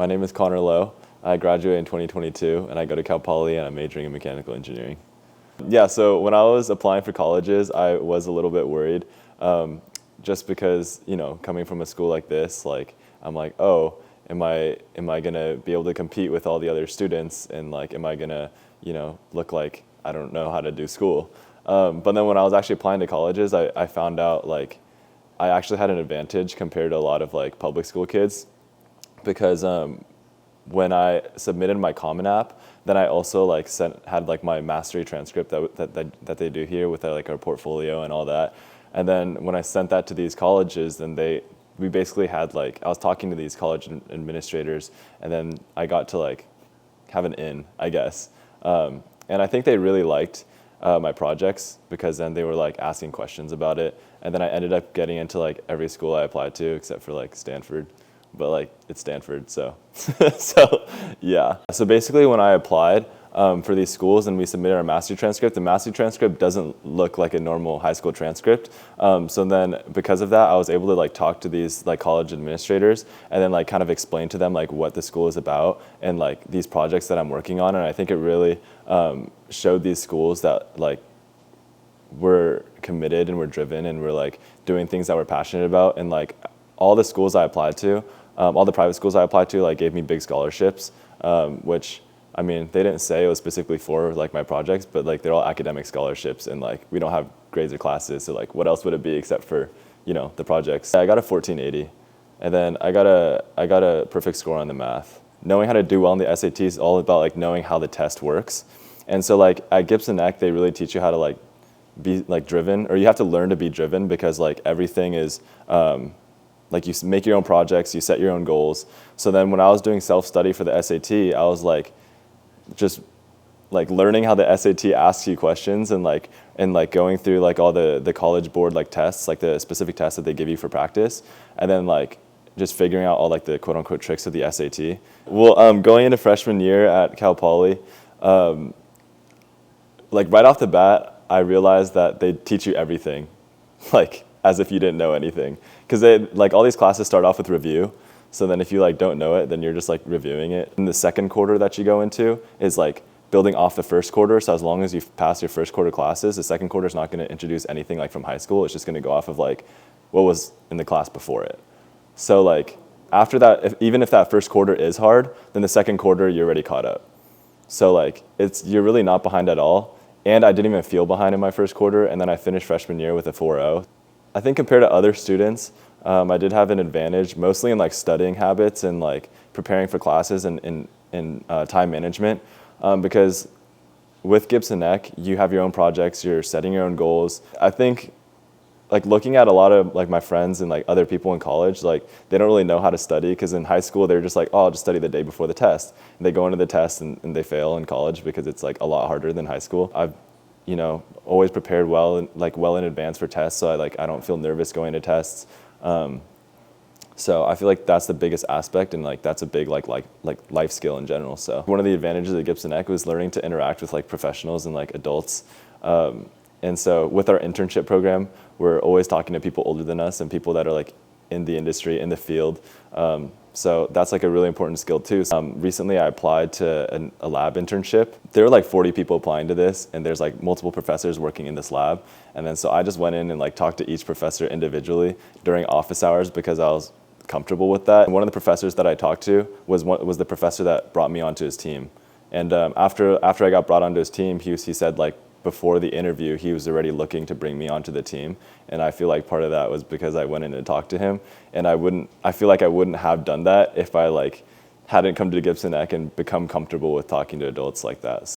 My name is Connor Lo. I graduated in 2022, and I go to Cal Poly, and I'm majoring in mechanical engineering. Yeah, so when I was applying for colleges, I was a little bit worried, just because, coming from a school like this, I'm like, oh, am I gonna be able to compete with all the other students, and am I gonna, look like I don't know how to do school? But then when I was actually applying to colleges, I found out I actually had an advantage compared to a lot of public school kids, because when I submitted my Common App, then I also had my mastery transcript that they do here with our portfolio and all that. And then when I sent that to these colleges, then we basically had I was talking to these college administrators, and then I got to have an in, I guess. And I think they really liked my projects, because then they were asking questions about it. And then I ended up getting into every school I applied to except for Stanford. But it's Stanford, so so yeah. So basically, when I applied for these schools and we submitted our mastery transcript, the mastery transcript doesn't look like a normal high school transcript. So then, because of that, I was able to talk to these college administrators, and then kind of explain to them what the school is about and these projects that I'm working on. And I think it really showed these schools that we're committed and we're driven and we're doing things that we're passionate about. And all the schools I applied to, all the private schools I applied to gave me big scholarships, which, I mean, they didn't say it was specifically for my projects, but they're all academic scholarships, and we don't have grades or classes, so what else would it be except for the projects? I got a 1480, and then I got a perfect score on the math. Knowing how to do well on the SAT is all about knowing how the test works. And so at Gibson Ek, they really teach you how to be driven, or you have to learn to be driven, because everything is you make your own projects, you set your own goals. So then when I was doing self-study for the SAT, I was just learning how the SAT asks you questions, and going through all the college board tests, the specific tests that they give you for practice, and then just figuring out all the quote unquote tricks of the SAT. Well, going into freshman year at Cal Poly, right off the bat, I realized that they teach you everything, as if you didn't know anything. Because all these classes start off with review. So then if you don't know it, then you're just reviewing it. And the second quarter that you go into is building off the first quarter. So as long as you pass your first quarter classes, the second quarter is not going to introduce anything from high school. It's just going to go off of what was in the class before it. So after that, even if that first quarter is hard, then the second quarter you're already caught up. So you're really not behind at all. And I didn't even feel behind in my first quarter, and then I finished freshman year with a 4.0. I think compared to other students, I did have an advantage, mostly in studying habits and preparing for classes and in time management, because with Gibson Ek, you have your own projects, you're setting your own goals. I think looking at a lot of my friends and other people in college, they don't really know how to study, because in high school they're just oh, I'll just study the day before the test. And they go into the test and they fail in college because it's a lot harder than high school. I've always prepared well and well in advance for tests, so I don't feel nervous going to tests. So I feel that's the biggest aspect, and that's a big life skill in general. So one of the advantages of Gibson Ek was learning to interact with professionals and adults. And so with our internship program, we're always talking to people older than us and people that are in the industry, in the field. So that's a really important skill too. Recently I applied to a lab internship. There were 40 people applying to this, and there's multiple professors working in this lab. And then so I just went in and talked to each professor individually during office hours, because I was comfortable with that. And one of the professors that I talked to was the professor that brought me onto his team. And after I got brought onto his team, he said before the interview, he was already looking to bring me onto the team. And I feel part of that was because I went in and talked to him. And I feel I wouldn't have done that if I hadn't come to Gibson Ek and become comfortable with talking to adults like that.